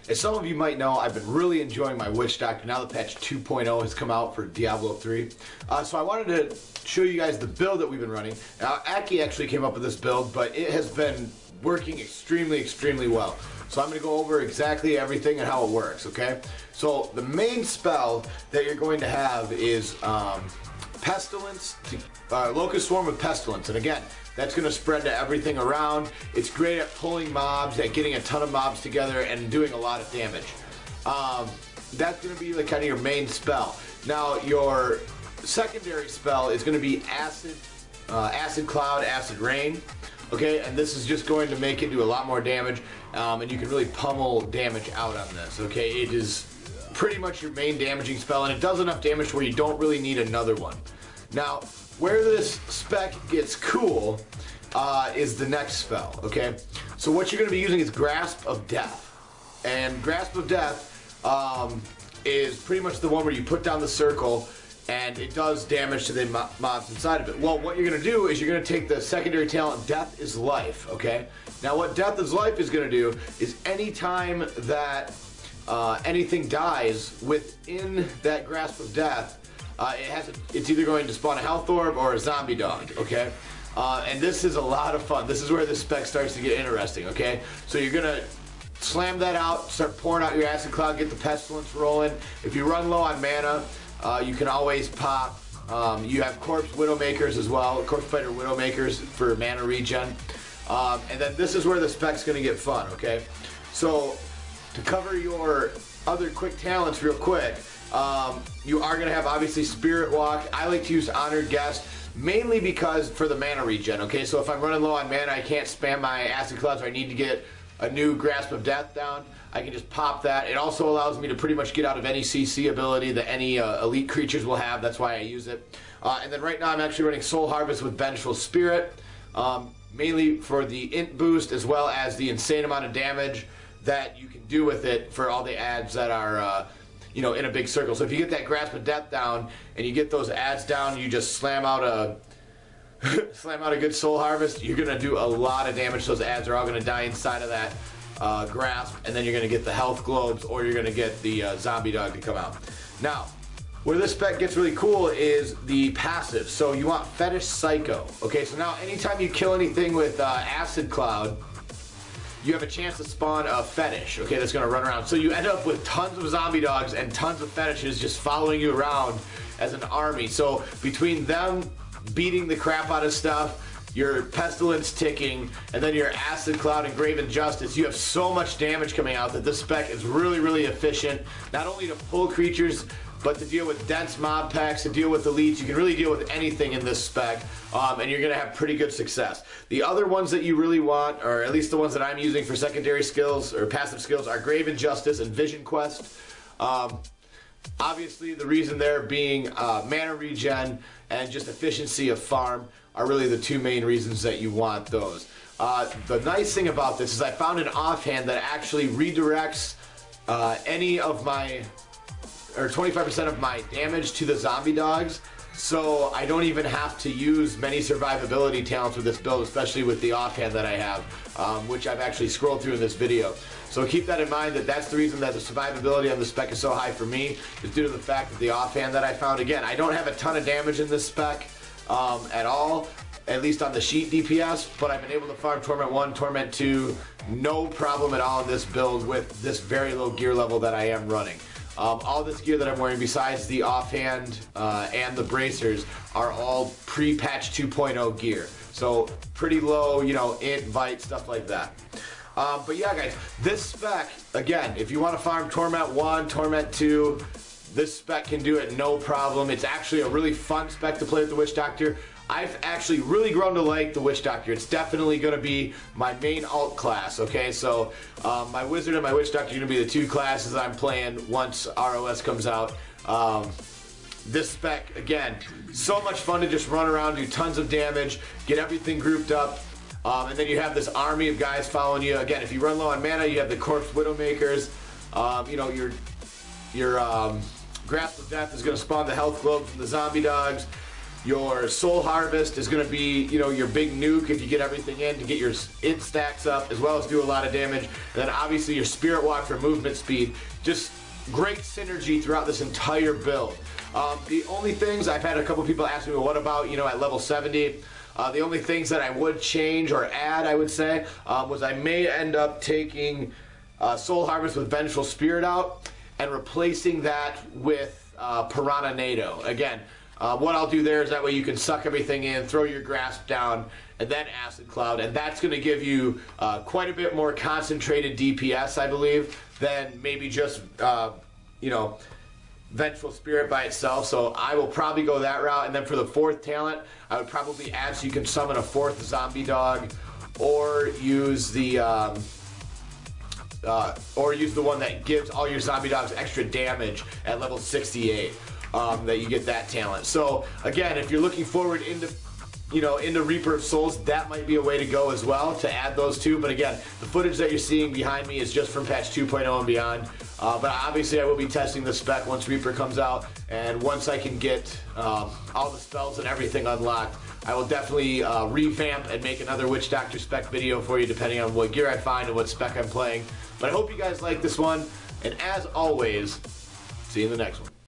As some of you might know, I've been really enjoying my Witch Doctor now that patch 2.0 has come out for Diablo 3. So I wanted to show you guys the build that we've been running. Now, Aki actually came up with this build, but it has been working extremely well. So I'm going to go over exactly everything and how it works, okay? So the main spell that you're going to have is Pestilence, Locust Swarm with Pestilence. And again, that's going to spread to everything around. It's great at pulling mobs, at getting a ton of mobs together and doing a lot of damage. That's going to be like kind of your main spell. Now your secondary spell is going to be Acid, Acid Cloud, Acid Rain. Okay, and this is just going to make it do a lot more damage, and you can really pummel damage out on this. Okay, it is pretty much your main damaging spell, and it does enough damage where you don't really need another one. Now, where this spec gets cool is the next spell, okay? So what you're going to be using is Grasp of Death. And Grasp of Death is pretty much the one where you put down the circle and it does damage to the mobs inside of it. Well, what you're going to do is you're going to take the secondary talent, Death is Life, okay? Now what Death is Life is going to do is anytime that anything dies within that Grasp of Death, it's either going to spawn a health orb or a zombie dog, okay? And this is a lot of fun. This is where the spec starts to get interesting, okay? So you're gonna slam that out, start pouring out your Acid Cloud, get the Pestilence rolling. If you run low on mana, you can always pop. You have Corpse Widowmakers as well, Corpse Fighter Widowmakers for mana regen. And then this is where the spec's gonna get fun, okay? So to cover your other quick talents real quick, you are going to have obviously Spirit Walk. I like to use Honored Guest mainly because for the mana regen, okay? So if I'm running low on mana, I can't spam my Acid Clouds or I need to get a new Grasp of Death down, I can just pop that. It also allows me to pretty much get out of any CC ability that any elite creatures will have. That's why I use it. And then right now I'm actually running Soul Harvest with Vengeful Spirit, mainly for the int boost as well as the insane amount of damage that you can do with it for all the ads that are you know, in a big circle. So if you get that Grasp of Death down and you get those ads down, you just slam out a good Soul Harvest, you're gonna do a lot of damage. Those ads are all gonna die inside of that grasp, and then you're gonna get the health globes or you're gonna get the zombie dog to come out. Now, where this spec gets really cool is the passive. So you want Fetish Psycho. Okay, so now anytime you kill anything with Acid Cloud, you have a chance to spawn a fetish, okay, that's going to run around. So you end up with tons of zombie dogs and tons of fetishes just following you around as an army. So between them beating the crap out of stuff, your Pestilence ticking, and then your Acid Cloud and Graven Justice, you have so much damage coming out that this spec is really efficient, not only to pull creatures, but to deal with dense mob packs, to deal with elites. You can really deal with anything in this spec, and you're going to have pretty good success. The other ones that you really want, or at least the ones that I'm using for secondary skills or passive skills, are Graven Justice and Vision Quest. Obviously, the reason there being mana regen and just efficiency of farm are really the two main reasons that you want those. The nice thing about this is I found an offhand that actually redirects any of my, or 25% of my damage to the zombie dogs, so I don't even have to use many survivability talents with this build, especially with the offhand that I have, which I've actually scrolled through in this video. So keep that in mind, that's the reason that the survivability on the spec is so high for me, is due to the fact that the offhand that I found, again, I don't have a ton of damage in this spec at all, at least on the sheet DPS, but I've been able to farm Torment 1, Torment 2, no problem at all in this build with this very low gear level that I am running. All this gear that I'm wearing, besides the offhand and the bracers, are all pre-patch 2.0 gear. So pretty low, you know, int, bite, stuff like that. But yeah, guys, this spec, again, if you want to farm Torment 1, Torment 2, this spec can do it no problem. It's actually a really fun spec to play with the Witch Doctor. I've actually really grown to like the Witch Doctor. It's definitely going to be my main alt class, okay? So my Wizard and my Witch Doctor are going to be the two classes I'm playing once ROS comes out. This spec, again, so much fun to just run around, do tons of damage, get everything grouped up, and then you have this army of guys following you. Again, if you run low on mana, you have the Corpse Widowmakers. You know, your Grasp of Death is going to spawn the health globe from the zombie dogs. Your Soul Harvest is going to be, you know, your big nuke if you get everything in to get your int stacks up, as well as do a lot of damage. And then obviously your Spirit Walk for movement speed. Just great synergy throughout this entire build. The only things, I've had a couple people ask me, well, what about, you know, at level 70? The only things that I would change or add, I would say, was I may end up taking Soul Harvest with Vengeful Spirit out and replacing that with Piranha NATO. Again, what I'll do there is that way you can suck everything in, throw your grasp down, and then Acid Cloud, and that's going to give you quite a bit more concentrated DPS, I believe, than maybe just, you know, Vengeful Spirit by itself. So I will probably go that route, and then for the 4th talent, I would probably add so you can summon a 4th zombie dog, or use the one that gives all your zombie dogs extra damage at level 68. That you get that talent. So again, if you're looking forward into, you know, into Reaper of Souls, that might be a way to go as well, to add those two. But again, the footage that you're seeing behind me is just from patch 2.0 and beyond. But obviously I will be testing the spec once Reaper comes out, and once I can get all the spells and everything unlocked, I will definitely revamp and make another Witch Doctor spec video for you, depending on what gear I find and what spec I'm playing. But I hope you guys like this one, and as always, see you in the next one.